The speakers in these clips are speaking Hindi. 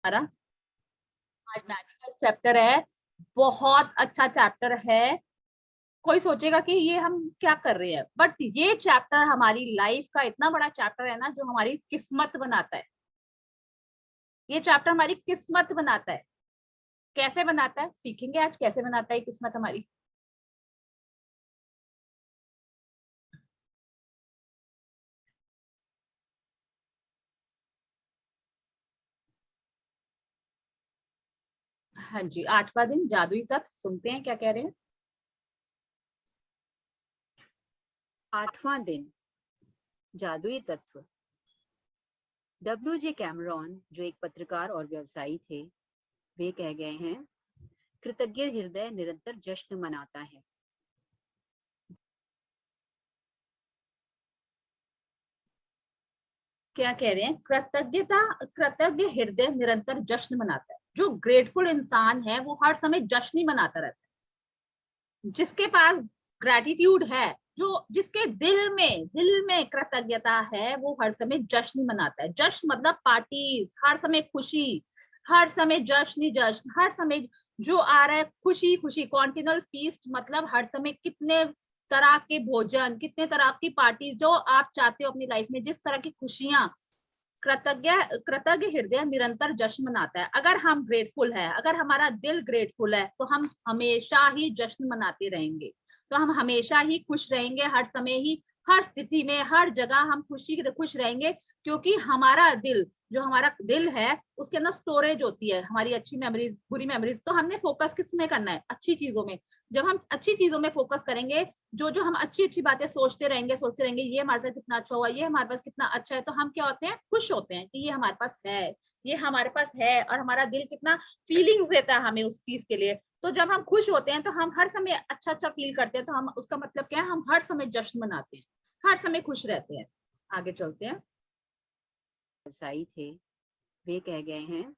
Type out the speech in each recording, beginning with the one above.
हमारा आज मैजिकल चैप्टर है, बहुत अच्छा चैप्टर है। कोई सोचेगा कि ये हम क्या कर रहे हैं, बट ये चैप्टर हमारी लाइफ का इतना बड़ा चैप्टर है ना, जो हमारी किस्मत बनाता है। ये चैप्टर हमारी किस्मत बनाता है। कैसे बनाता है सीखेंगे आज, कैसे बनाता है किस्मत हमारी। हाँ जी, 8वां दिन जादुई तत्व, सुनते हैं क्या कह रहे हैं। 8वां दिन जादुई तत्व। WJ कैमरॉन, जो एक पत्रकार और व्यवसायी थे, वे कह गए हैं, कृतज्ञ हृदय निरंतर जश्न मनाता है। क्या कह रहे हैं, कृतज्ञ हृदय निरंतर जश्न मनाता है। जो ग्रेटफुल इंसान है वो हर समय जश्न ही मनाता रहता है। जिसके पास ग्रेटिट्यूड है, जो जिसके दिल में कृतज्ञता है, वो हर समय जश्न मनाता है। जश्न मतलब पार्टीज, हर समय खुशी, हर समय जश्न ही जश्न, हर समय जो आ रहा है खुशी खुशी। कॉन्टिन्यूअल फीस्ट मतलब हर समय कितने तरह के भोजन, कितने तरह की पार्टी जो आप चाहते हो अपनी लाइफ में, जिस तरह की खुशियां। कृतज्ञ कृतज्ञ हृदय निरंतर जश्न मनाता है। अगर हम ग्रेटफुल है, अगर हमारा दिल ग्रेटफुल है, तो हम हमेशा ही जश्न मनाते रहेंगे। तो हम हमेशा ही खुश रहेंगे, हर समय ही, हर स्थिति में, हर जगह हम खुश रहेंगे। क्योंकि हमारा दिल, जो हमारा दिल है, उसके अंदर स्टोरेज होती है हमारी अच्छी मेमोरीज, बुरी मेमोरीज। तो हमने फोकस किस में करना है, अच्छी चीजों में। जब हम अच्छी चीजों में फोकस करेंगे, जो जो हम अच्छी अच्छी बातें सोचते रहेंगे, ये हमारे साथ कितना अच्छा हुआ, ये हमारे पास कितना अच्छा है, तो हम क्या होते हैं, खुश होते हैं कि ये हमारे पास है, ये हमारे पास है। और हमारा दिल कितना फीलिंग्स देता है हमें उस चीज के लिए। तो जब हम खुश होते हैं तो हम हर समय अच्छा अच्छा फील करते हैं। तो हम, उसका मतलब क्या है, हम हर समय जश्न मनाते हैं, हर समय खुश रहते हैं। आगे चलते हैं। व्यवसायी थे, वे कह गए हैं,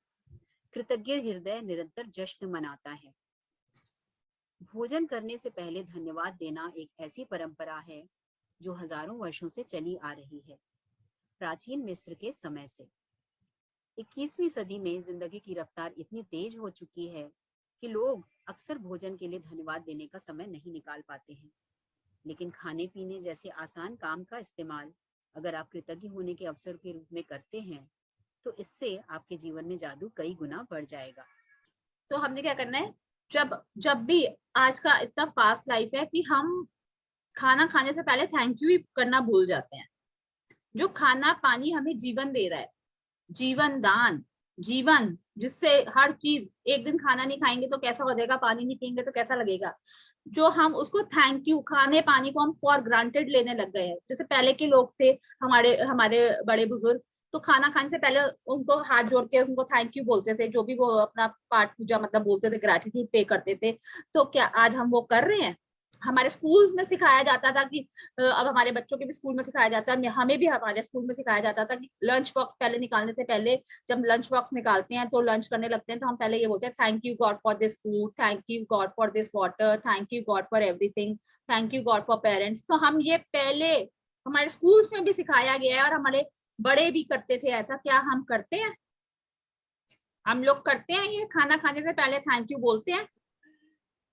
कृतज्ञ हृदय निरंतर जश्न मनाता है। भोजन करने से पहले धन्यवाद देना एक ऐसी परंपरा है जो हजारों वर्षों से चली आ रही है, प्राचीन मिस्र के समय से। 21वीं सदी में जिंदगी की रफ्तार इतनी तेज हो चुकी है कि लोग अक्सर भोजन के लिए धन्यवाद देने का समय नहीं निकाल पाते हैं। लेकिन खाने पीने जैसे आसान काम का इस्तेमाल अगर आप कृतज्ञ होने के अवसर के रूप में करते हैं, तो इससे आपके जीवन में जादू कई गुना बढ़ जाएगा। तो हमने क्या करना है, जब जब भी, आज का इतना फास्ट लाइफ है कि हम खाना खाने से पहले थैंक यू ही करना भूल जाते हैं। जो खाना पानी हमें जीवन दे रहा है, जीवन दान, जीवन, जिससे हर चीज, एक दिन खाना नहीं खाएंगे तो कैसा हो जाएगा, पानी नहीं पियेंगे तो कैसा लगेगा। जो हम उसको थैंक यू, खाने पानी को हम फॉर ग्रांटेड लेने लग गए हैं। जैसे पहले के लोग थे, हमारे हमारे बड़े बुजुर्ग, तो खाना खाने से पहले उनको हाथ जोड़ के उनको थैंक यू बोलते थे, जो भी वो अपना पाठ पूजा मतलब बोलते थे, ग्रेटिट्यूड पे करते थे। तो क्या आज हम वो कर रहे हैं। हमारे स्कूल्स में सिखाया जाता था कि अब हमारे बच्चों के भी स्कूल में सिखाया जाता है, हमें भी हमारे स्कूल में सिखाया जाता था कि लंच बॉक्स पहले निकालने से पहले, जब लंच बॉक्स निकालते हैं तो लंच करने लगते हैं, तो हम पहले ये बोलते हैं, thank you God for this food, thank you God for this water, thank you God for everything, thank you God for parents. तो हम ये पहले हमारे स्कूल्स में भी सिखाया गया है, और हमारे बड़े भी करते थे ऐसा। क्या हम करते हैं, हम लोग करते हैं ये, खाना खाने से पहले थैंक यू बोलते हैं?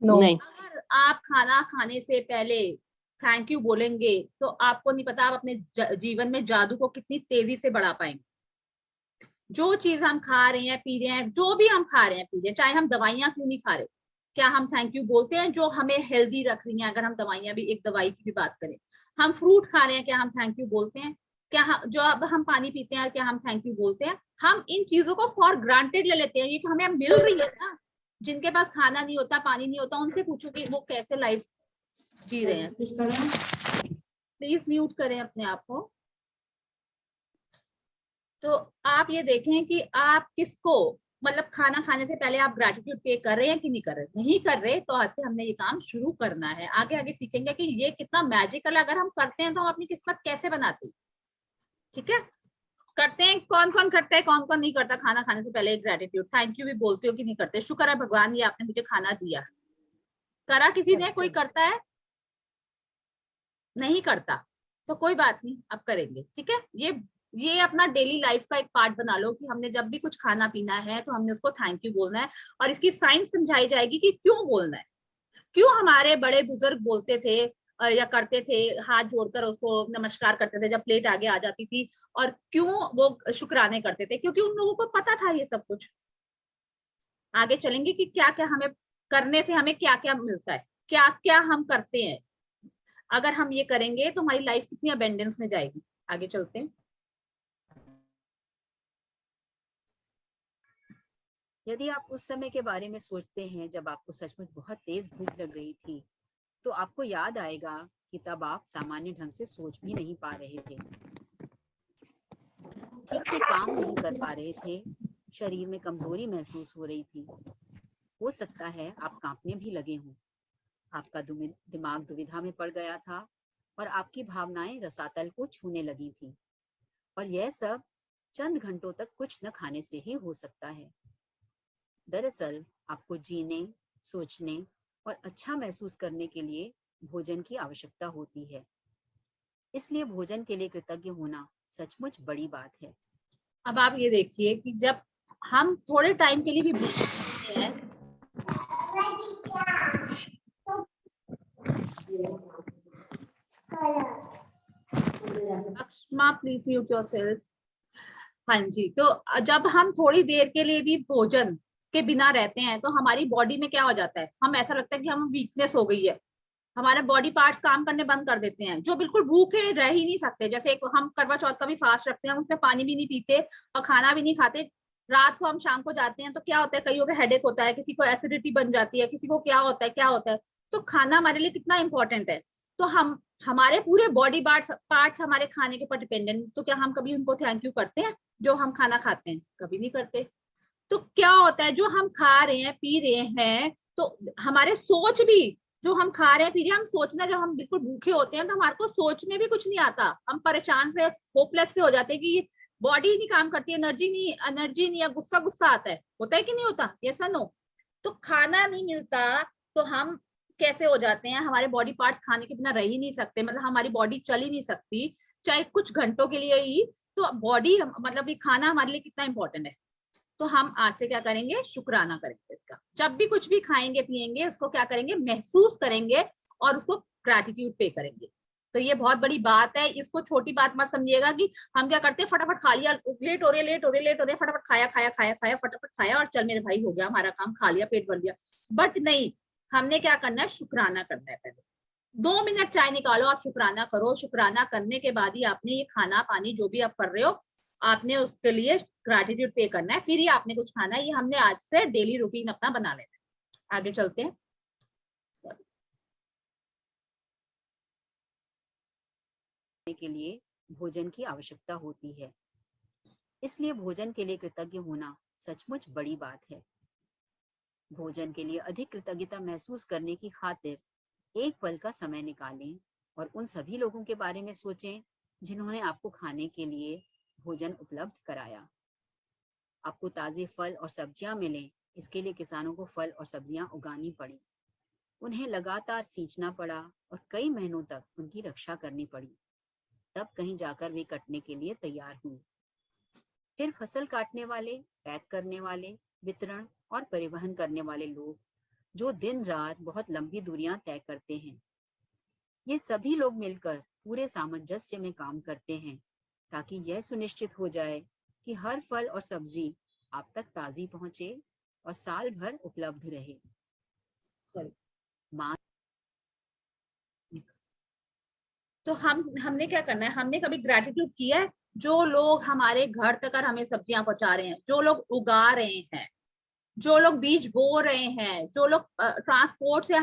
नहीं। अगर आप खाना खाने से पहले थैंक यू बोलेंगे, तो आपको नहीं पता आप अपने जीवन में जादू को कितनी तेजी से बढ़ा पाएंगे। जो चीज हम खा रहे हैं, पी रहे हैं, जो भी हम खा रहे हैं, पी रहे हैं, चाहे हम दवाइयां क्यों नहीं खा रहे, क्या हम थैंक यू बोलते हैं, जो हमें हेल्दी रख रही हैं। अगर हम दवाइयां भी, एक दवाई की भी बात करें, हम फ्रूट खा रहे हैं, क्या हम थैंक यू बोलते हैं? क्या हम, जो अब हम पानी पीते हैं, क्या हम थैंक यू बोलते हैं? हम इन चीजों को फॉर ग्रांटेड ले लेते हैं। ये तो हमें मिल रही है ना। जिनके पास खाना नहीं होता, पानी नहीं होता, उनसे पूछो कि वो कैसे लाइफ जी रहे हैं। प्लीज म्यूट करें अपने आप को। तो आप ये देखें कि आप किसको, मतलब खाना खाने से पहले आप ग्रेटिट्यूड पे कर रहे हैं कि नहीं कर रहे। नहीं कर रहे तो आज से हमने ये काम शुरू करना है। आगे आगे सीखेंगे कि ये कितना मैजिकल, अगर हम करते हैं तो हम अपनी किस्मत कैसे बनाते हैं। ठीक है, करते हैं। कौन कौन करता है, कौन कौन नहीं करता खाना खाने से पहले ग्रेटिट्यूड, थैंक यू भी बोलते हो कि नहीं करते? शुक्र है भगवान, ये आपने मुझे खाना दिया। करा किसी ने, कोई करता है? नहीं करता, तो कोई बात नहीं, अब करेंगे। ठीक है, ये अपना डेली लाइफ का एक पार्ट बना लो कि हमने जब भी कुछ खाना पीना है तो हमने उसको थैंक यू बोलना है, और इसकी साइंस समझाई जाएगी कि क्यों बोलना है, क्यों हमारे बड़े बुजुर्ग बोलते थे या करते थे, हाथ जोड़कर उसको नमस्कार करते थे जब प्लेट आगे आ जाती थी, और क्यों वो शुक्राने करते थे, क्योंकि उन लोगों को पता था ये सब कुछ। आगे चलेंगे कि क्या क्या हमें करने से हमें क्या क्या मिलता है, क्या क्या हम करते हैं, अगर हम ये करेंगे तो हमारी लाइफ कितनी अबेंडेंस में जाएगी। आगे चलते हैं। यदि आप उस समय के बारे में सोचते हैं जब आपको सचमुच बहुत तेज भूख लग रही थी, तो आपको याद आएगा कि तब आप सामान्य ढंग से सोच भी नहीं पा रहे थे, ठीक से काम नहीं कर पा रहे थे, शरीर में कमजोरी महसूस हो रही थी। हो सकता है आप कांपने भी लगे हों, आपका दिमाग दुविधा में पड़ गया था और आपकी भावनाएं रसातल को छूने लगी थी। और यह सब चंद घंटों तक कुछ न खाने से ही हो सकता है। दरअसल आपको जीने, सोचने और अच्छा महसूस करने के लिए भोजन की आवश्यकता होती है। इसलिए भोजन के लिए कृतज्ञ होना सचमुच बड़ी बात है। अब आप ये देखिए कि जब हम थोड़े टाइम के लिए भी भूखे होते हैं, अक्षमा प्लीज म्यूट योरसेल्फ। हाँ जी, तो जब हम थोड़ी देर के लिए भी भोजन के बिना रहते हैं तो हमारी बॉडी में क्या हो जाता है, हम ऐसा लगता है कि हम वीकनेस हो गई है, हमारे बॉडी पार्ट्स काम करने बंद कर देते हैं, जो बिल्कुल भूखे रह ही नहीं सकते। जैसे एक हम करवा चौथ का भी फास्ट रखते हैं, हम उसमें पानी भी नहीं पीते और खाना भी नहीं खाते, रात को हम शाम को जाते हैं तो क्या होता है, कईयों को हेडेक होता है, किसी को एसिडिटी बन जाती है, किसी को क्या होता है क्या होता है। तो खाना हमारे लिए कितना इंपॉर्टेंट है। तो हम हमारे पूरे बॉडी पार्ट्स हमारे खाने के ऊपर डिपेंडेंट, तो क्या हम कभी उनको थैंक यू करते हैं जो हम खाना खाते हैं? कभी नहीं करते। तो क्या होता है, जो हम खा रहे हैं पी रहे हैं, तो हमारे सोच भी, जो हम खा रहे हैं पी रहे हैं, हम सोचना, जब हम बिल्कुल भूखे होते हैं तो हमारे को सोच में भी कुछ नहीं आता, हम परेशान से होपलेस से हो जाते हैं कि बॉडी नहीं काम करती, एनर्जी नहीं है, गुस्सा गुस्सा आता है, होता है कि नहीं होता, ये नो। तो खाना नहीं मिलता तो हम कैसे हो जाते हैं, हमारे बॉडी पार्ट्स खाने के बिना रह ही नहीं सकते, मतलब हमारी बॉडी चल ही नहीं सकती चाहे कुछ घंटों के लिए ही। तो बॉडी मतलब ये खाना हमारे लिए कितना इंपॉर्टेंट है। तो हम आज से क्या करेंगे, शुक्राना करेंगे इसका, जब भी कुछ भी खाएंगे पिएंगे उसको क्या करेंगे, महसूस करेंगे और उसको ग्रैटिट्यूड पे करेंगे। तो ये बहुत बड़ी बात है, इसको छोटी बात मत समझिएगा कि हम क्या करते हैं, फटाफट खा लिया, लेट हो रही है लेट हो रही है लेट हो रही है, फटाफट खाया खाया खाया खाया, फटाफट खाया और चल मेरे भाई हो गया हमारा काम, खा लिया पेट भर लिया। बट नहीं, हमने क्या करना है, शुक्राना करना है। पहले 2 मिनट चाय निकालो, आप शुक्राना करो, शुक्राना करने के बाद ही आपने ये खाना पानी जो भी आप कर रहे हो, आपने उसके लिए ग्रैटिट्यूड पे करना है, फिर ही आपने कुछ खाना है। ये हमने आज से डेली रूटीन अपना बना लेना है। आगे चलते हैं। के लिए भोजन की आवश्यकता होती है। इसलिए भोजन के लिए कृतज्ञ होना सचमुच बड़ी बात है। भोजन के लिए अधिक कृतज्ञता महसूस करने की खातिर एक पल का समय निकालें और उन सभी लोगों के बारे में सोचें जिन्होंने आपको खाने के लिए भोजन उपलब्ध कराया। आपको ताजे फल और सब्जियां मिलें, इसके लिए किसानों को फल और सब्जियां उगानी पड़ी, उन्हें लगातार सींचना पड़ा और कई महीनों तक उनकी रक्षा करनी पड़ी, तब कहीं जाकर वे कटने के लिए तैयार हुई। फिर फसल काटने वाले, पैक करने वाले, वितरण और परिवहन करने वाले लोग जो दिन रात बहुत लंबी दूरियां तय करते हैं, ये सभी लोग मिलकर पूरे सामंजस्य में काम करते हैं ताकि यह सुनिश्चित हो जाए कि हर फल और सब्जी आप तक ताजी पहुंचे और साल भर उपलब्ध रहे। तो हमने क्या करना है, हमने कभी ग्रैटिट्यूड किया है जो लोग हमारे घर तक हमें सब्जियां पहुंचा रहे हैं, जो लोग उगा रहे हैं, जो लोग बीज बो रहे हैं, जो लोग ट्रांसपोर्ट से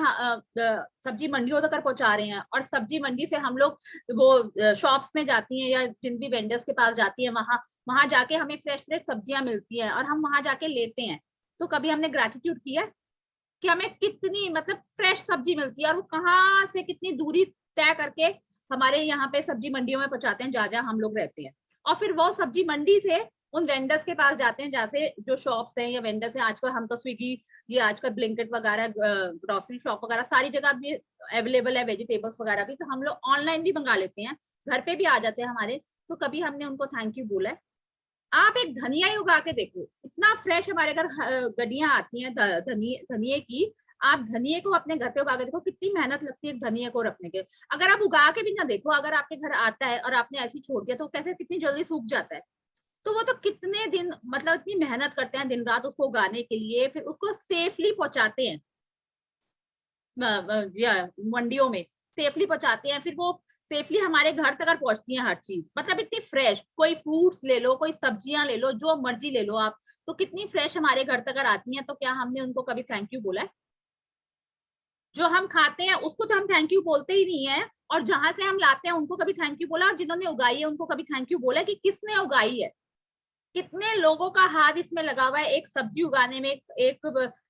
सब्जी मंडियों तक पहुंचा रहे हैं, और सब्जी मंडी से हम लोग वो शॉप्स में जाती हैं या जिन भी वेंडर्स के पास जाती है, वहां वहां जाके हमें फ्रेश फ्रेश सब्जियां मिलती हैं और हम वहां जाके लेते हैं। तो कभी हमने ग्रैटिट्यूड किया कि हमें कितनी मतलब फ्रेश सब्जी मिलती है, और वो कहाँ से कितनी दूरी तय करके हमारे यहाँ पे सब्जी मंडियों में पहुंचाते हैं जहाँ जहाँ हम लोग रहते हैं, और फिर वो सब्जी मंडी से उन वेंडर्स के पास जाते हैं, जैसे जो शॉप्स हैं या वेंडर्स हैं, आजकल हम तो स्विगी, ये आजकल ब्लिंकिट वगैरह, ग्रोसरी शॉप वगैरह सारी जगह भी अवेलेबल है, वेजिटेबल्स वगैरह भी, तो हम लोग ऑनलाइन भी मंगा लेते हैं, घर पे भी आ जाते हैं हमारे। तो कभी हमने उनको थैंक यू बोला है? आप एक धनिया ही उगा के देखो, इतना फ्रेश हमारे घर गड्डियां आती हैं धनिये की। आप धनिये को अपने घर पे उगा के देखो, कितनी मेहनत लगती है धनिये को रखने के। अगर आप उगा के भी ना देखो, अगर आपके घर आता है और आपने ऐसे छोड़ दिया तो कैसे कितनी जल्दी सूख जाता है। तो वो तो कितने दिन, मतलब इतनी मेहनत करते हैं दिन रात उसको उगाने के लिए, फिर उसको सेफली पहुंचाते हैं मंडियों में, सेफली पहुंचाते हैं, फिर वो सेफली हमारे घर तक पहुंचती है हर चीज। मतलब इतनी फ्रेश, कोई फ्रूट्स ले लो, कोई सब्जियां ले लो, जो मर्जी ले लो आप, तो कितनी फ्रेश हमारे घर तक आती हैं। तो क्या हमने उनको कभी थैंक यू बोला है? जो हम खाते हैं उसको तो हम थैंक यू बोलते ही नहीं है, और जहां से हम लाते हैं उनको कभी थैंक यू बोला, और जिन्होंने उगाई है उनको कभी थैंक यू बोला कि किसने उगाई है? कितने लोगों का हाथ इसमें लगा हुआ है, एक सब्जी उगाने में, एक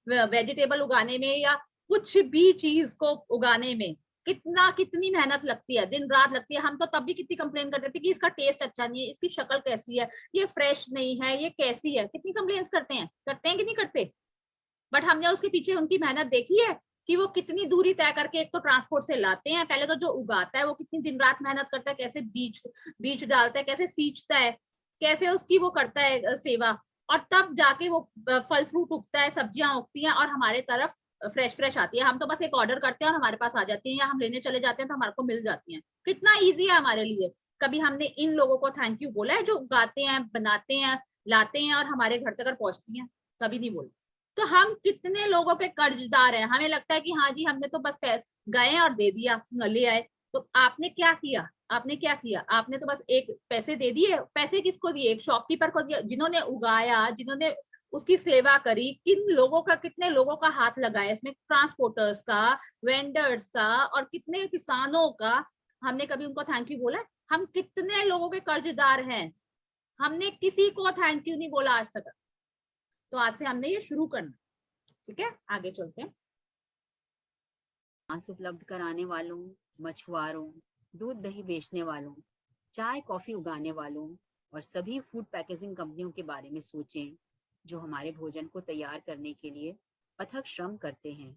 वेजिटेबल उगाने में, या कुछ भी चीज को उगाने में कितनी मेहनत लगती है, दिन रात लगती है। हम तो तब भी कितनी कंप्लेन करते थे कि इसका टेस्ट अच्छा नहीं है, इसकी शक्ल कैसी है, ये फ्रेश नहीं है, ये कैसी है, कितनी कंप्लेन करते हैं कि नहीं करते? बट हमने उसके पीछे उनकी मेहनत देखी है कि वो कितनी दूरी तय करके एक तो ट्रांसपोर्ट से लाते हैं। पहले तो जो उगाता है वो कितनी दिन रात मेहनत करता है, कैसे बीज बीज डालता है, कैसे सींचता है, कैसे उसकी वो करता है सेवा, और तब जाके वो फल फ्रूट उगता है, सब्जियां उगती हैं और हमारे तरफ फ्रेश फ्रेश आती है। हम तो बस एक ऑर्डर करते हैं और हमारे पास आ जाती है, या हम लेने चले जाते हैं तो हमारे को मिल जाती है। कितना ईजी है हमारे लिए। कभी हमने इन लोगों को थैंक यू बोला है जो उगाते हैं, बनाते हैं, लाते हैं और हमारे घर तक पहुंचती हैं? कभी नहीं बोला। तो हम कितने लोगों के कर्जदार हैं। हमें लगता है कि हाँ जी हमने तो बस गए और दे दिया, ले आए। तो आपने क्या किया? आपने क्या किया? आपने तो बस एक पैसे दे दिए। पैसे किसको दिए? एक शॉपकीपर को दिया, जिन्होंने उगाया, जिन्होंने उसकी सेवा करी। किन लोगों का, कितने लोगों का हाथ लगाया इसमें, ट्रांसपोर्टर्स का, वेंडर्स का, और कितने किसानों का। हमने कभी उनको थैंक यू बोला? हम कितने लोगों के कर्जदार हैं, हमने किसी को थैंक यू नहीं बोला आज तक। तो आज से हमने ये शुरू करना। ठीक है, आगे चलते हैं। मांस उपलब्ध कराने वालों, मछुआरों, दूध दही बेचने वालों, चाय कॉफी उगाने वालों और सभी फूड पैकेजिंग कंपनियों के बारे में सोचें जो हमारे भोजन को तैयार करने के लिए अथक श्रम करते हैं।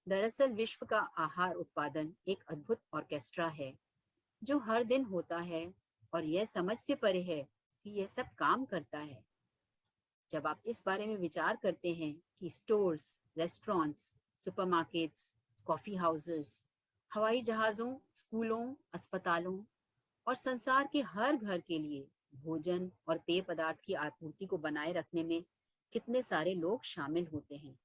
दरअसल विश्व का आहार उत्पादन एक अद्भुत ऑर्केस्ट्रा है जो हर दिन होता है और यह समझ से परे है कि यह सब काम करता है। जब आप इस बारे में विचार करते हैं कि stores, restaurants, supermarkets, coffee houses, हवाई जहाज़ों, स्कूलों, अस्पतालों और संसार के हर घर के लिए भोजन और पेय पदार्थ की आपूर्ति को बनाए रखने में कितने सारे लोग शामिल होते हैं।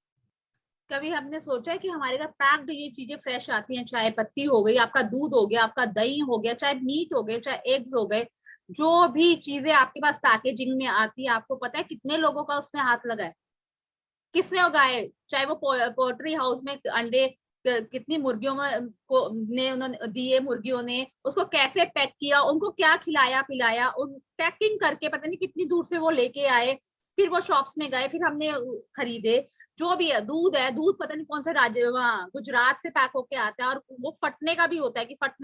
कभी हमने सोचा है कि हमारे घर पैक्ड ये चीजें फ्रेश आती हैं? चाय पत्ती हो गई, आपका दूध हो गया, आपका दही हो गया, चाहे मीट हो गए, चाहे एग्स हो गए, जो भी चीजें आपके पास पैकेजिंग में आती है, आपको पता है कितने लोगों का उसमें हाथ लगा है? किसने उगाए? चाहे वो पोल्ट्री हाउस में अंडे कितनी मुर्गियों में को ने उन्होंने दिए, मुर्गियों ने उसको कैसे पैक किया, उनको क्या खिलाया पिलाया, उन पैकिंग करके पता नहीं कितनी दूर से वो लेके आए, फिर वो शॉप्स में गए, फिर हमने खरीदे। जो भी है, दूध पता नहीं कौन से राज्य, वहाँ गुजरात से पैक होके आता है, और वो फटने का भी होता है कि फट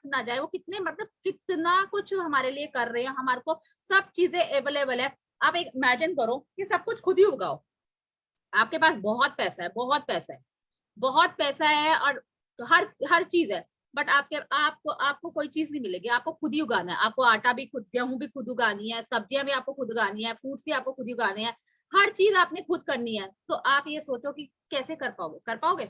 ना जाए। वो कितने, मतलब कितना कुछ हमारे लिए कर रहे हैं, हमारे को सब चीजें अवेलेबल है। आप एक इमेजिन करो कि सब कुछ खुद ही उगाओ। आपके पास बहुत पैसा है, बहुत पैसा है, बहुत पैसा है, और हर हर चीज है, बट आपको कोई चीज नहीं मिलेगी। आपको खुद ही उगाना है। आपको आटा भी खुद, गेहूं भी खुद उगानी है, सब्जियां भी आपको खुद उगानी है, फ्रूट्स भी आपको खुद ही उगाने हैं, हर चीज आपने खुद करनी है। तो आप ये सोचो कि कैसे कर पाओगे? कर पाओगे?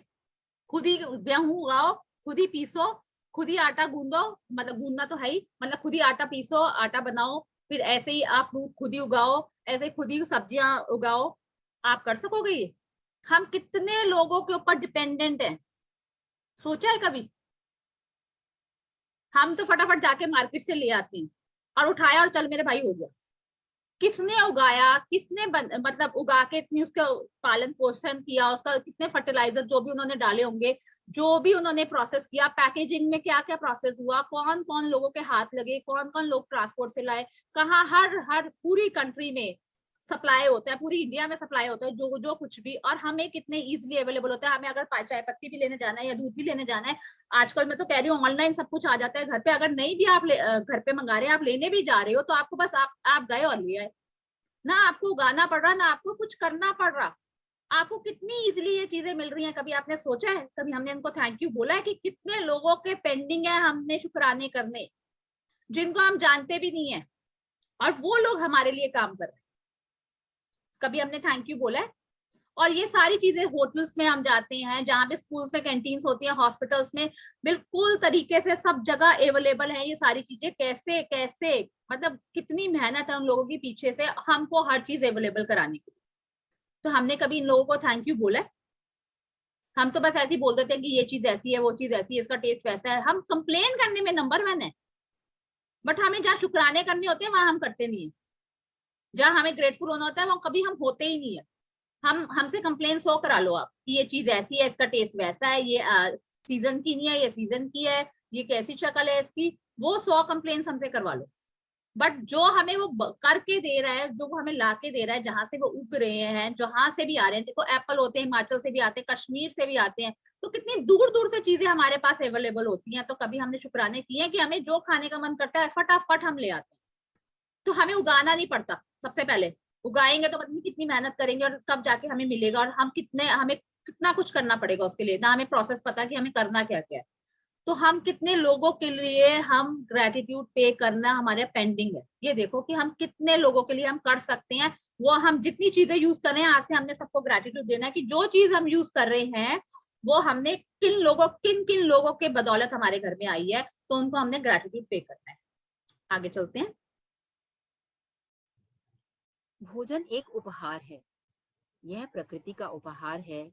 खुद ही गेहूं उगाओ, खुद ही पीसो, खुद ही आटा गूंदो, मतलब गूंदना तो है ही, मतलब खुद ही आटा पीसो, आटा बनाओ, फिर ऐसे ही आप फ्रूट खुद ही उगाओ, ऐसे खुद ही सब्जियां उगाओ। आप कर सकोगे ये? हम कितने लोगों के ऊपर डिपेंडेंट हैं, सोचा है कभी? हम तो फटाफट जाके मार्केट से ले आते हैं और उठाया और चल मेरे भाई हो गया। किसने उगाया, किसने मतलब उगा के इतनी उसका पालन पोषण किया, उसका कितने फर्टिलाइजर जो भी उन्होंने डाले होंगे, जो भी उन्होंने प्रोसेस किया, पैकेजिंग में क्या क्या प्रोसेस हुआ, कौन कौन लोगों के हाथ लगे, कौन कौन लोग ट्रांसपोर्ट से लाए, कहाँ, हर हर पूरी कंट्री में सप्लाई होता है, पूरी इंडिया में सप्लाई होता है, जो जो कुछ भी, और हमें कितने इजीली अवेलेबल होता है। हमें अगर चाय पत्ती भी लेने जाना है या दूध भी लेने जाना है, आजकल मैं तो कह रही हूँ ऑनलाइन सब कुछ आ जाता है घर पे। अगर नहीं भी आप घर पे मंगा रहे हैं, आप लेने भी जा रहे हो, तो आपको बस आप गए और ले आए ना। आपको उगाना पड़ रहा, ना आपको कुछ करना पड़ रहा। आपको कितनी इजीली ये चीजें मिल रही हैं। कभी आपने सोचा है, कभी हमने इनको थैंक यू बोला है कि कितने लोगों के पेंडिंग है हमने शुक्राने करने? जिनको हम जानते भी नहीं है, और वो लोग हमारे लिए काम कर रहे हैं। कभी हमने थैंक यू बोला है? और ये सारी चीजें होटल्स में हम जाते हैं, जहाँ पे स्कूल्स में कैंटीन्स होती हैं, हॉस्पिटल्स में बिल्कुल तरीके से सब जगह अवेलेबल है ये सारी चीजें। कैसे कैसे मतलब कितनी मेहनत है उन लोगों की पीछे से हमको हर चीज अवेलेबल कराने की। तो हमने कभी इन लोगों को थैंक यू बोला है? हम तो बस ऐसे ही बोल देते हैं कि ये चीज ऐसी है, वो चीज ऐसी है, इसका टेस्ट वैसा है। हम कंप्लेन करने में नंबर 1 है, बट हमें जहाँ शुक्राने करने होते हैं वहां हम करते नहीं है। जहाँ हमें ग्रेटफुल होना होता है वहां कभी हम होते ही नहीं है। हम हमसे कंप्लेन 100 करा लो आप कि ये चीज ऐसी है, इसका टेस्ट वैसा है, ये सीजन की नहीं है, ये सीजन की है, ये कैसी शक्ल है इसकी, वो 100 कंप्लेन हमसे करवा लो। बट जो हमें वो करके दे रहा है, जो वो हमें ला के दे रहा है, जहां से वो उग रहे हैं, जहां से भी आ रहे हैं, देखो एप्पल होते हैं हिमाचल से भी आते हैं, कश्मीर से भी आते हैं, तो कितनी दूर दूर से चीजें हमारे पास अवेलेबल होती हैं। तो कभी हमने शुक्राने किए हैं कि हमें जो खाने का मन करता है फटाफट हम ले आते हैं। तो हमें उगाना नहीं पड़ता। सबसे पहले उगाएंगे तो पता नहीं कितनी मेहनत करेंगे और कब जाके हमें मिलेगा, और हमें कितना कुछ करना पड़ेगा उसके लिए, ना हमें प्रोसेस पता कि हमें करना क्या क्या है। तो हम कितने लोगों के लिए हम ग्रेटिट्यूड पे करना हमारे पेंडिंग है। ये देखो कि हम कितने लोगों के लिए हम कर सकते हैं। वो हम जितनी चीजें यूज कर रहे हैं, आज से हमने सबको ग्रेटिट्यूड देना है कि जो चीज हम यूज कर रहे हैं वो हमने किन किन लोगों के बदौलत हमारे घर में आई है, तो उनको हमने ग्रेटिट्यूड पे करना है। आगे चलते हैं। भोजन एक उपहार है। यह प्रकृति का उपहार है,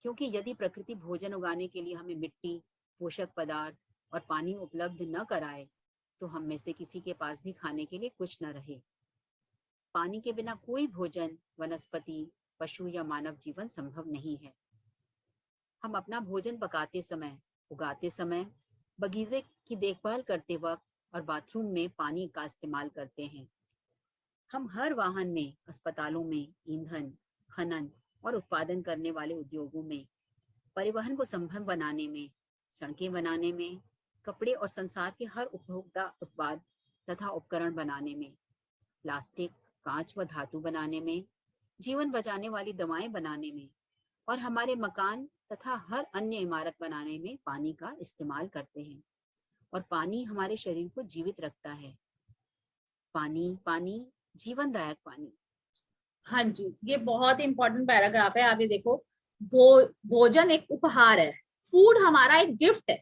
क्योंकि यदि प्रकृति भोजन उगाने के लिए हमें मिट्टी, पोषक पदार्थ और पानी उपलब्ध न कराए, तो हम में से किसी के पास भी खाने के लिए कुछ न रहे। पानी के बिना कोई भोजन, वनस्पति, पशु या मानव जीवन संभव नहीं है। हम अपना भोजन पकाते समय, उगाते समय, बगीचे की देखभाल करते वक्त और बाथरूम में पानी का इस्तेमाल करते हैं। हम हर वाहन में, अस्पतालों में, ईंधन, खनन और उत्पादन करने वाले उद्योगों में, परिवहन को संभव बनाने में, सड़कें बनाने में, कपड़े और संसार के हर उपभोक्ता उत्पाद तथा उपकरण बनाने में, प्लास्टिक, कांच व धातु बनाने में, जीवन बचाने वाली दवाएं बनाने में और हमारे मकान तथा हर अन्य इमारत बनाने में पानी का इस्तेमाल करते हैं। और पानी हमारे शरीर को जीवित रखता है। पानी, पानी, जीवनदायक पानी। हाँ जी, ये बहुत इंपॉर्टेंट पैराग्राफ है। आप ये देखो, भोजन एक उपहार है, फूड हमारा एक गिफ्ट है।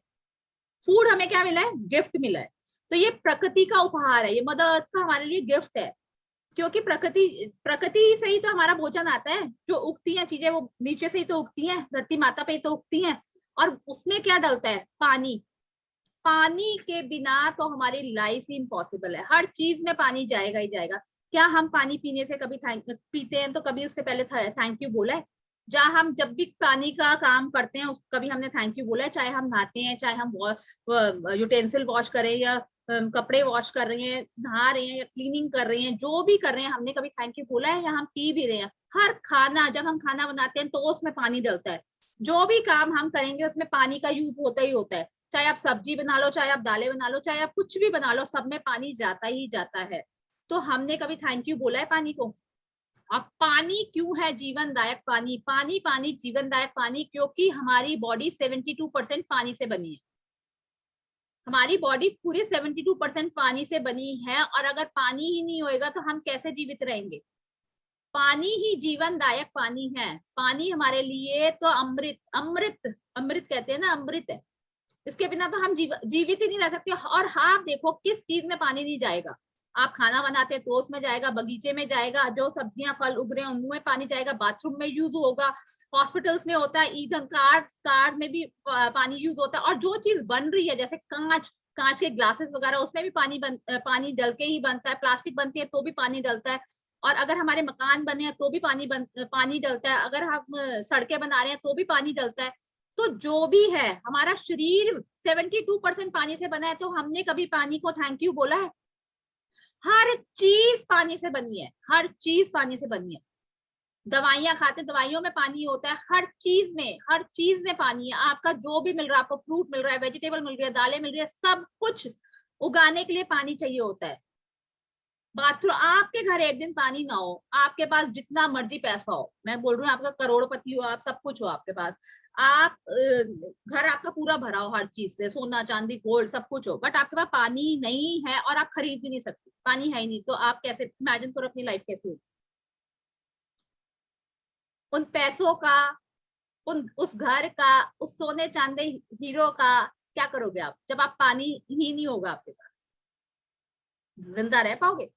फूड हमें क्या मिला है? गिफ्ट मिला है। तो ये प्रकृति का उपहार है, ये मदर अर्थ का हमारे लिए गिफ्ट है। क्योंकि प्रकृति प्रकृति से ही तो हमारा भोजन आता है। जो उगती हैं चीजें वो नीचे से ही तो उगती हैं, धरती माता पे ही तो उगती हैं। और उसमें क्या डलता है? पानी। पानी के बिना तो हमारी लाइफ ही इम्पॉसिबल है। हर चीज में पानी जाएगा ही जाएगा। क्या हम पानी पीने से कभी पीते हैं तो कभी उससे पहले थैंक यू बोला है? जहाँ हम जब भी पानी का काम करते हैं कभी हमने थैंक यू बोला है? चाहे हम नहाते हैं, चाहे हम यूटेंसिल वॉश करें, या कपड़े वॉश कर रहे हैं, नहा रहे हैं, या क्लीनिंग कर रहे हैं, जो भी कर रहे हैं, हमने कभी थैंक यू बोला है? या हम पी भी रहे हैं? हर खाना, जब हम खाना बनाते हैं तो उसमें पानी डलता है। जो भी काम हम करेंगे उसमें पानी का यूज होता ही होता है। चाहे आप सब्जी बना लो, चाहे आप दालें बना लो, चाहे आप कुछ भी बना लो, सब में पानी जाता ही जाता है। तो हमने कभी थैंक यू बोला है पानी को? अब पानी क्यों है जीवनदायक पानी? पानी पानी जीवनदायक पानी, क्योंकि हमारी बॉडी 72% पानी से बनी है। हमारी बॉडी पूरी 72% पानी से बनी है, और अगर पानी ही नहीं होएगा तो हम कैसे जीवित रहेंगे? पानी ही जीवनदायक पानी है। पानी हमारे लिए तो अमृत, अमृत, अमृत कहते हैं ना, अमृत है। इसके बिना तो हम जीवित ही नहीं रह सकते। और हाँ, आप देखो किस चीज में पानी नहीं जाएगा। आप खाना बनाते हैं तो उसमें जाएगा, बगीचे में जाएगा, जो सब्जियां फल उग रहे हैं उनमें पानी जाएगा, बाथरूम में यूज होगा, हॉस्पिटल्स में होता है, ईंधन कार में भी पानी यूज होता है। और जो चीज बन रही है, जैसे कांच, कांच के ग्लासेस वगैरह, उसमें भी पानी डल के ही बनता है। प्लास्टिक बनती है तो भी पानी डलता है। और अगर हमारे मकान बने हैं तो भी पानी डलता है। अगर हम सड़कें बना रहे हैं तो भी पानी डलता है। तो जो भी है, हमारा शरीर 72% पानी से बना है। तो हमने कभी पानी को थैंक यू बोला है? हर चीज पानी से बनी है, हर चीज पानी से बनी है। दवाइयां खाते, दवाइयों में पानी होता है। हर चीज में, हर चीज में पानी है। आपका जो भी मिल रहा है, आपको फ्रूट मिल रहा है, वेजिटेबल मिल रही है, दालें मिल रही है, सब कुछ उगाने के लिए पानी चाहिए होता है। बाथरूम, आपके घर एक दिन पानी ना हो, आपके पास जितना मर्जी पैसा हो, मैं बोल रही हूँ आपका करोड़पति हो, आप सब कुछ हो आपके पास, आप घर आपका पूरा भरा हो हर चीज से, सोना चांदी गोल्ड सब कुछ हो, बट आपके पास पानी नहीं है और आप खरीद भी नहीं सकते, पानी है ही नहीं, तो आप कैसे इमेजिन करो अपनी लाइफ कैसे होगी। उन पैसों का, उन उस घर का, उस सोने चांदी हीरो का क्या करोगे आप जब आप पानी ही नहीं होगा आपके पास, जिंदा रह पाओगे?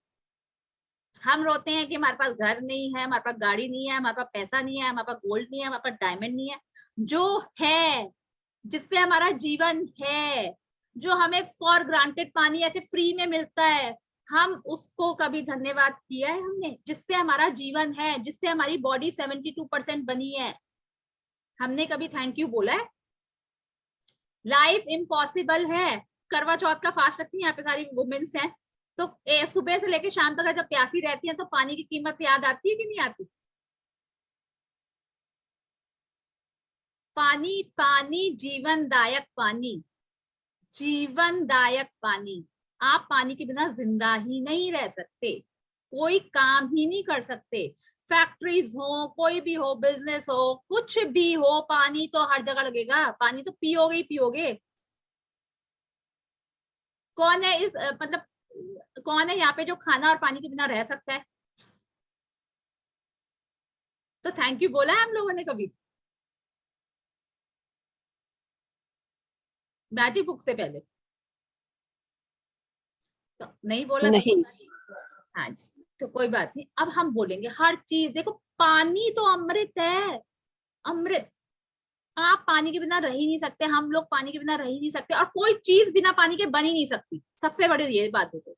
हम रोते हैं कि हमारे पास घर नहीं है, हमारे पास गाड़ी नहीं है, हमारे पास पैसा नहीं है, हमारे पास गोल्ड नहीं है, हमारे पास डायमंड नहीं है। जो है, जिससे हमारा जीवन है, जो हमें फॉर ग्रांटेड पानी ऐसे फ्री में मिलता है, हम उसको कभी धन्यवाद किया है हमने? जिससे हमारा जीवन है, जिससे हमारी बॉडी 72% बनी है, हमने कभी थैंक यू बोला है? लाइफ इम्पॉसिबल है। करवा चौथ का फास्ट रखती है यहाँ पे सारी वुमेन्स हैं, तो सुबह से लेकर शाम तक जब प्यासी रहती है तो पानी की कीमत याद आती है कि नहीं आती? पानी, पानी जीवनदायक पानी, जीवनदायक पानी। आप पानी के बिना जिंदा ही नहीं रह सकते, कोई काम ही नहीं कर सकते। फैक्ट्रीज हो, कोई भी हो, बिजनेस हो, कुछ भी हो, पानी तो हर जगह लगेगा, पानी तो पियोगे ही पियोगे। कौन है इस मतलब कौन है यहाँ पे जो खाना और पानी के बिना रह सकता है? तो थैंक यू बोला है हम लोगों ने कभी मैजिक बुक से पहले? तो नहीं बोला तो नहीं। हाँ जी, तो कोई बात नहीं, अब हम बोलेंगे हर चीज। देखो, पानी तो अमृत है, अमृत। आप पानी के बिना रह ही नहीं सकते, हम लोग पानी के बिना रह ही नहीं सकते, और कोई चीज बिना पानी के बन ही नहीं सकती। सबसे बड़ी ये बात देखो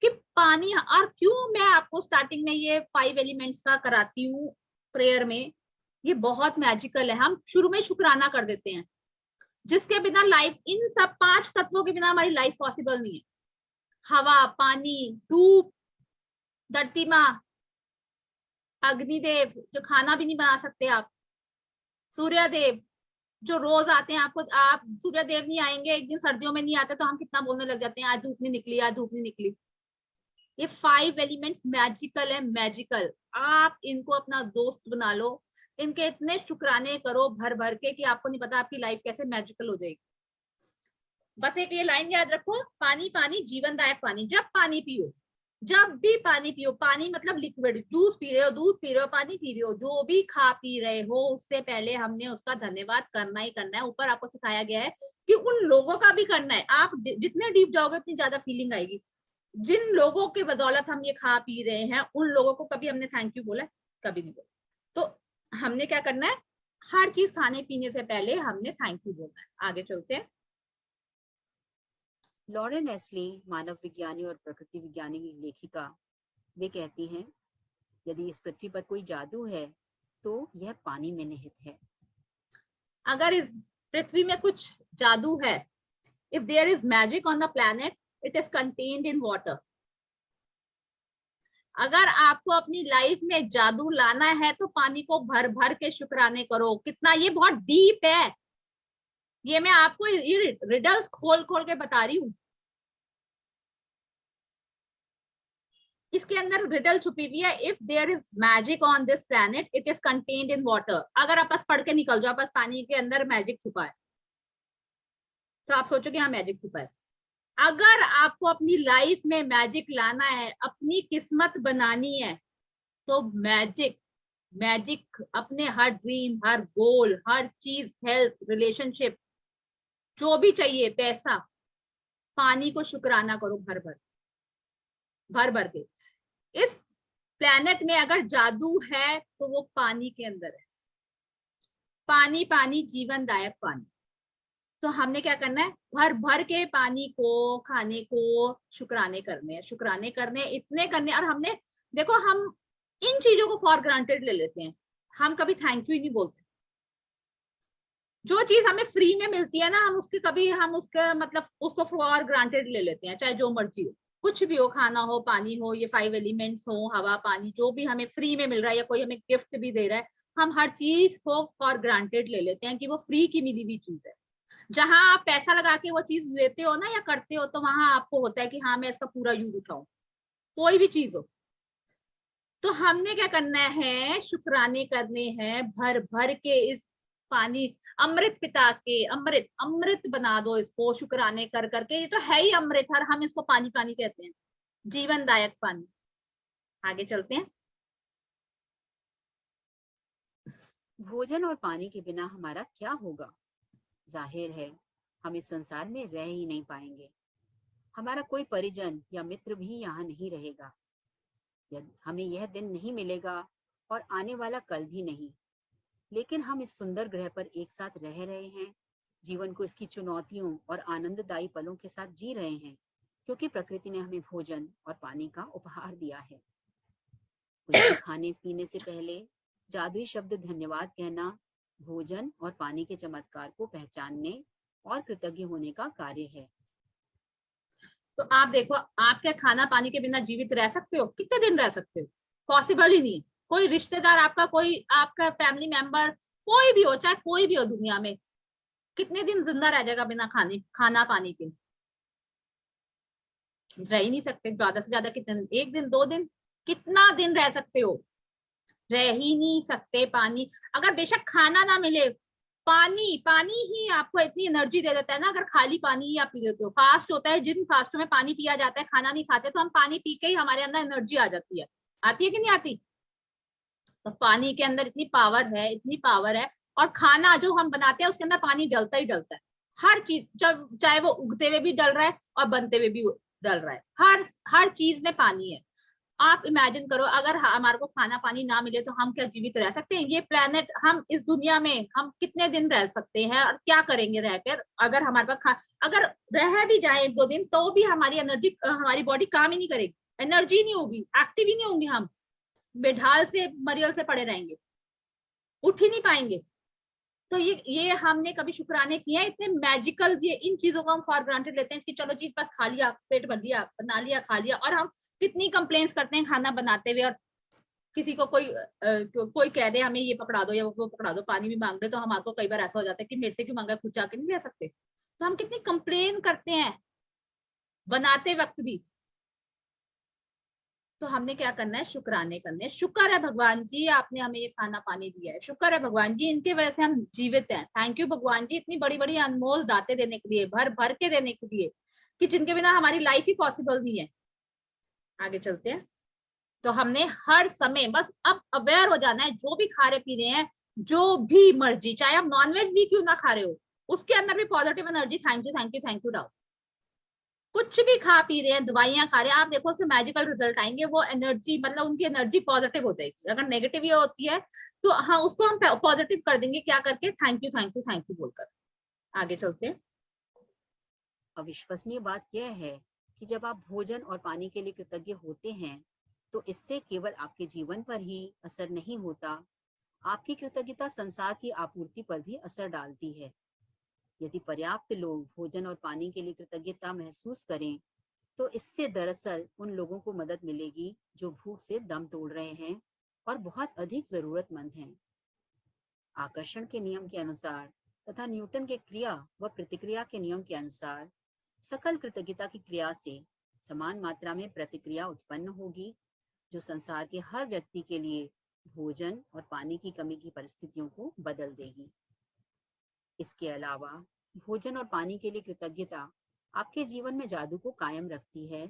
कि पानी, और क्यों मैं आपको स्टार्टिंग में ये 5 एलिमेंट्स का कराती हूँ प्रेयर में, ये बहुत मैजिकल है। हम शुरू में शुक्राना कर देते हैं, जिसके बिना लाइफ, इन सब 5 तत्वों के बिना हमारी लाइफ पॉसिबल नहीं है। हवा, पानी, धूप, धरती माँ, अग्निदेव जो खाना भी नहीं बना सकते आप, सूर्य देव जो रोज आते हैं, आपको, आप सूर्य देव नहीं आएंगे एक दिन सर्दियों में नहीं आते तो हम कितना बोलने लग जाते हैं, आज धूप नहीं निकली, आज धूप नहीं निकली। ये 5 एलिमेंट्स मैजिकल है, मैजिकल। आप इनको अपना दोस्त बना लो, इनके इतने शुक्राने करो भर भर के कि आपको नहीं पता आपकी लाइफ कैसे मैजिकल हो जाएगी। बस एक ये लाइन याद रखो, पानी, पानी जीवनदायक पानी। जब पानी पियो, जब भी पानी पियो, पानी मतलब लिक्विड, जूस पी रहे हो, दूध पी रहे हो, पानी पी रहे हो, जो भी खा पी रहे हो, उससे पहले हमने उसका धन्यवाद करना ही करना है। ऊपर आपको सिखाया गया है कि उन लोगों का भी करना है। आप जितने डीप जाओगे उतनी ज्यादा फीलिंग आएगी। जिन लोगों के बदौलत हम ये खा पी रहे हैं, उन लोगों को कभी हमने थैंक यू बोला? कभी नहीं बोला। तो हमने क्या करना है, हर चीज खाने पीने से पहले हमने थैंक यू बोलना है। आगे चलते हैं। लॉरेन एस्ली, मानव विज्ञानी और प्रकृति विज्ञानी की लेखिका, वे कहती हैं, यदि इस पृथ्वी पर कोई जादू है तो यह पानी में निहित है। अगर इस पृथ्वी में कुछ जादू है, if there is magic on the planet, it is contained in water. अगर आपको अपनी लाइफ में जादू लाना है तो पानी को भर भर के शुक्राने करो। कितना ये बहुत डीप है, ये मैं आपको ये रिडल्स खोल खोल के बता रही हूँ। इसके अंदर रिडल छुपी हुई है। If there is magic on this planet, it is contained in water. अगर आप बस पढ़ के निकल जाओ बस पानी के अंदर मैजिक छुपा है, तो आप सोचो कि हाँ मैजिक छुपा है। अगर आपको अपनी लाइफ में मैजिक लाना है, अपनी किस्मत बनानी है, तो मैजिक, मैजिक अपने हर ड्रीम, हर गोल, हर चीज, हेल्थ, रिलेशनशिप, जो भी चाहिए, पैसा, पानी को शुक्राना करो भर भर, भर भर के। इस प्लेनेट में अगर जादू है तो वो पानी के अंदर है। पानी, पानी जीवनदायक पानी। तो हमने क्या करना है, भर भर के पानी को, खाने को शुक्राने करने हैं, शुक्राने करने, इतने करने। और हमने देखो, हम इन चीजों को फॉर ग्रांटेड ले लेते हैं, हम कभी थैंक यू ही नहीं बोलते। जो चीज हमें फ्री में मिलती है ना, हम उसके कभी, हम उसके मतलब उसको फॉर ग्रांटेड ले लेते हैं, चाहे जो मर्जी हो, कुछ भी हो, खाना हो, पानी हो, ये 5 एलिमेंट्स हो, हवा, पानी, जो भी हमें फ्री में मिल रहा है या कोई हमें गिफ्ट भी दे रहा है, हम हर चीज को फॉर ग्रांटेड ले लेते हैं कि वो फ्री की मिली हुई चीज है। जहां आप पैसा लगा के वो चीज लेते हो ना या करते हो, तो वहां आपको होता है कि हाँ मैं इसका पूरा यूज उठाऊं। कोई भी चीज हो। तो हमने क्या करना है, शुक्राने करने हैं भर भर के इस पानी, अमृत पिता के, अमृत अमृत बना दो इसको शुक्राने कर करके। ये तो है ही अमृत, हर हम इसको पानी पानी कहते हैं, जीवनदायक पानी। आगे चलते हैं। भोजन और पानी के बिना हमारा क्या होगा? जाहिर है हम इस संसार में रह ही नहीं पाएंगे। हमारा कोई परिजन या मित्र भी यहाँ नहीं रहेगा। हमें यह दिन नहीं मिलेगा और आने वाला कल भी नहीं। लेकिन हम इस सुंदर ग्रह पर एक साथ रह रहे हैं, जीवन को इसकी चुनौतियों और आनंददायी पलों के साथ जी रहे हैं, क्योंकि प्रकृति ने हमें भोजन और पानी का उपहार दिया है। कुछ भी खाने पीने से पहले जादुई शब्द धन्यवाद कहना भोजन और पानी के चमत्कार को पहचानने और कृतज्ञ होने का कार्य है। तो आप देखो, आप क्या खाना पानी के बिना जीवित रह सकते हो? कितने दिन रह सकते हो? पॉसिबल ही नहीं है। कोई रिश्तेदार आपका, कोई आपका फैमिली मेंबर, कोई भी हो, चाहे कोई भी हो दुनिया में, कितने दिन जिंदा रह जाएगा बिना खाना पानी के? रह ही नहीं सकते। ज्यादा से ज्यादा कितने दिन? एक दिन, 2 दिन? कितना दिन रह सकते हो? रह ही नहीं सकते। पानी, अगर बेशक खाना ना मिले, पानी पानी ही आपको इतनी एनर्जी दे देता है ना। अगर खाली पानी ही आप पी लेते हो, फास्ट होता है, जिन फास्टों में पानी पिया जाता है, खाना नहीं खाते, तो हम पानी पी के ही हमारे अंदर एनर्जी आ जाती है। आती है कि नहीं आती? तो पानी के अंदर इतनी पावर है, इतनी पावर है। और खाना जो हम बनाते हैं उसके अंदर पानी डलता ही डलता है। हर चीज, जब चाहे वो उगते हुए भी डल रहा है और बनते हुए भी डल रहा है, हर चीज में पानी है। आप इमेजिन करो, अगर हमारे को खाना पानी ना मिले तो हम क्या जीवित रह सकते हैं? ये प्लेनेट, हम इस दुनिया में हम कितने दिन रह सकते हैं और क्या करेंगे रहकर? अगर हमारे पास अगर रह भी जाए 1-2 दिन, तो भी हमारी एनर्जी, हमारी बॉडी काम ही नहीं करेगी, एनर्जी नहीं होगी, एक्टिव ही नहीं होंगे हम, बेढाल से मरियल से पड़े रहेंगे, उठ ही नहीं पाएंगे। तो ये हमने कभी शुक्राने किए हैं? इतने मैजिकल, ये इन चीजों को हम फॉर ग्रांटेड लेते हैं कि चलो जी बस खा लिया, पेट भर लिया, बना लिया, खा लिया। और हम कितनी कंप्लेंट्स करते हैं खाना बनाते हुए, और किसी को कोई कह दे हमें ये पकड़ा दो या वो पकड़ा दो, पानी भी मांग रहे, तो हमारे को कई बार ऐसा हो जाता है कि मेरे से क्यों मांगा, खुद जाके नहीं ले सकते? तो हम कितनी कंप्लेन करते हैं बनाते वक्त भी। तो हमने क्या करना है? शुक्राने करने। शुक्र है भगवान जी, आपने हमें ये खाना पानी दिया है। शुक्र है भगवान जी, इनके वजह से हम जीवित हैं। थैंक यू भगवान जी, इतनी बड़ी बड़ी अनमोल दातें देने के लिए, भर भर के देने के लिए, कि जिनके बिना हमारी लाइफ ही पॉसिबल नहीं है। आगे चलते हैं। तो हमने हर समय बस अब अवेयर हो जाना है, जो भी खा रहे पी रहे हैं, जो भी मर्जी, चाहे आप नॉनवेज भी क्यों ना खा रहे हो, उसके अंदर भी positive energy thank you thank you thank you डालो। कुछ भी खा पी रहे हैं, दवाइयां खा रहे हैं, आप देखो उसमें मैजिकल रिजल्ट आएंगे। वो एनर्जी, मतलब उनकी एनर्जी पॉजिटिव हो जाएगी। अगर नेगेटिव ये होती है तो हाँ, उसको हम पॉजिटिव कर देंगे। क्या करके? Thank you thank you thank you बोलकर। आगे चलते हैं। अविश्वसनीय बात यह है कि जब आप भोजन और पानी के लिए कृतज्ञ होते हैं, तो इससे केवल आपके जीवन पर ही असर नहीं होता, आपकी कृतज्ञता संसार की आपूर्ति पर भी असर डालती है। यदि पर्याप्त लोग भोजन और पानी के लिए कृतज्ञता महसूस करें, तो इससे दरअसल उन लोगों को मदद मिलेगी जो भूख से दम तोड़ रहे हैं और बहुत अधिक जरूरतमंद हैं। आकर्षण के नियम के अनुसार तथा न्यूटन के क्रिया व प्रतिक्रिया के नियम के अनुसार सकल कृतज्ञता की क्रिया से समान मात्रा में प्रतिक्रिया उत्पन्न होगी, जो संसार के हर व्यक्ति के लिए भोजन और पानी की कमी की परिस्थितियों को बदल देगी। इसके अलावा भोजन और पानी के लिए कृतज्ञता आपके जीवन में जादू को कायम रखती है।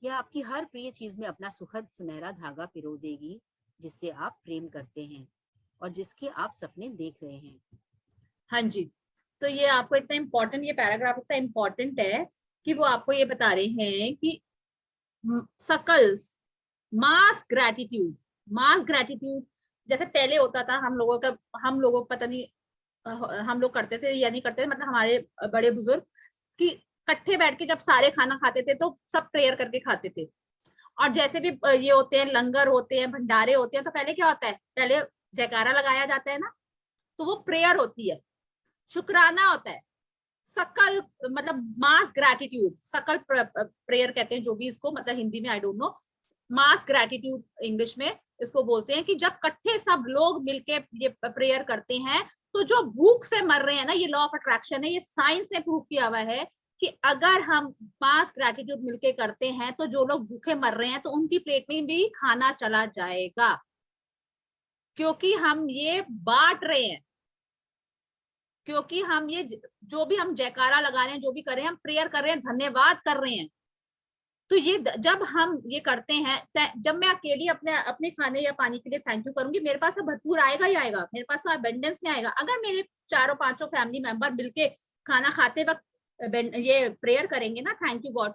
यह आपकी हर प्रिय चीज में अपना सुखद सुनहरा धागा पिरो देगी, जिससे आप प्रेम करते हैं और जिसके आप सपने देख रहे हैं। हाँ जी। तो ये आपको इतना इम्पोर्टेंट, ये पैराग्राफ इतना इम्पोर्टेंट है कि वो आपको ये बता रहे हैं कि सकल मास ग्रेटिट्यूड, मास ग्रेटिट्यूड जैसे पहले होता था हम लोगों का, हम लोगों को पता नहीं हम लोग करते थे या नहीं करते थे, मतलब हमारे बड़े बुजुर्ग, कि इकट्ठे बैठ के जब सारे खाना खाते थे तो सब प्रेयर करके खाते थे। और जैसे भी ये होते हैं, लंगर होते हैं, भंडारे होते हैं, तो पहले क्या होता है? पहले जयकारा लगाया जाता है ना, तो वो प्रेयर होती है, शुक्राना होता है। सकल, मतलब मास ग्रैटिट्यूड, सकल प्रेयर कहते हैं जो भी इसको, मतलब हिंदी में I don't know, mass gratitude English में इसको बोलते हैं। कि जब इकट्ठे सब लोग मिलके ये प्रेयर करते हैं, तो जो भूख से मर रहे हैं ना, ये लॉ ऑफ अट्रैक्शन है, ये साइंस ने प्रूव किया हुआ है कि अगर हम मास ग्रैटिट्यूड मिलके करते हैं तो जो लोग भूखे मर रहे हैं तो उनकी प्लेट में भी खाना चला जाएगा, क्योंकि हम ये बांट रहे हैं, क्योंकि हम ये जो भी हम जयकारा लगा रहे हैं, जो भी कर रहे हैं, हम प्रेयर कर रहे हैं, धन्यवाद कर रहे हैं। तो ये जब हम ये करते हैं, जब मैं अकेली अपने अपने खाने या पानी के लिए थैंक यू करूंगी, मेरे पास तो भरपूर आएगा ही आएगा, मेरे पास तो अबंडेंस में आएगा। अगर मेरे चारों पांचों फैमिली मेंबर मिलके खाना खाते वक्त ये प्रेयर करेंगे ना, थैंक यू गॉड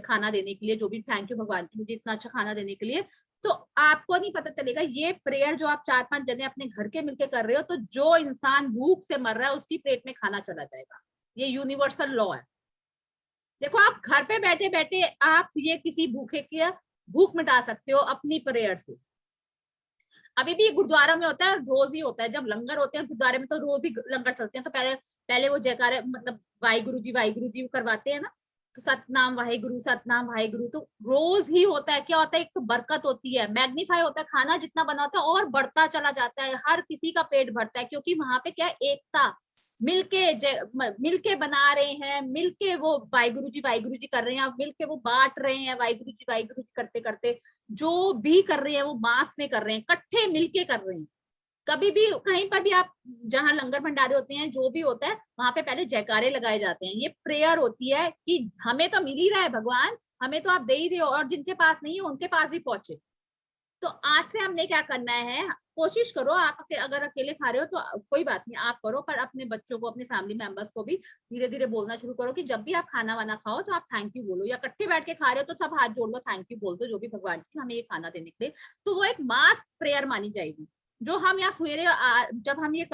खाना देने के लिए, जो भी थैंक यू भगवान की मुझे इतना अच्छा खाना देने के लिए, तो आपको नहीं पता चलेगा ये प्रेयर जो आप 4-5 जने अपने घर के मिलके कर रहे हो, तो जो इंसान भूख से मर रहा है उसकी प्लेट में खाना चला जाएगा। ये यूनिवर्सल लॉ है। देखो, आप घर पे बैठे बैठे आप ये किसी भूखे की भूख मिटा सकते हो अपनी प्रेयर से। अभी भी गुरुद्वारा में होता है, रोज ही होता है, जब लंगर होते हैं गुरुद्वारे में तो रोज ही लंगर चलते हैं, तो पहले पहले वो जयकारे मतलब वाहिगुरु जी करवाते हैं ना, तो सतनाम वाहिगुरु तो रोज ही होता है। क्या होता है, एक तो बरकत होती है, मैग्नीफाई होता है, खाना जितना बना होता है और बढ़ता चला जाता है, हर किसी का पेट भरता है, क्योंकि वहां पे क्या है, एकता, मिलके बना रहे हैं, मिलके वो वाहिगुरु जी कर रहे हैं, मिलके वो बांट रहे हैं, वाहिगुरु जी करते करते जो भी कर रहे हैं वो मास में कर रहे हैं, इकट्ठे मिलके कर रहे हैं। कभी भी कहीं पर भी आप जहां लंगर भंडारे होते हैं, जो भी होता है, वहां पे पहले जयकारे लगाए जाते हैं, ये प्रेयर होती है कि हमें तो मिल ही रहा है भगवान, हमें तो आप दे ही रहे हो, और जिनके पास नहीं है उनके पास ही पहुंचे। तो आज से हमने क्या करना है, कोशिश करो, आप अगर अकेले खा रहे हो तो कोई बात नहीं, आप करो, पर अपने बच्चों को, अपने फैमिली मेंबर्स को भी धीरे धीरे बोलना शुरू करो कि जब भी आप खाना वाना खाओ तो आप थैंक यू बोलो, या इकट्ठे बैठ के खा रहे हो तो सब हाथ जोड़ लो, थैंक यू बोल दो, जो भी भगवान की हमें ये खाना देने के लिए। तो वो एक मास प्रेयर मानी जाएगी। जो हम यहाँ सवेरे जब हम ये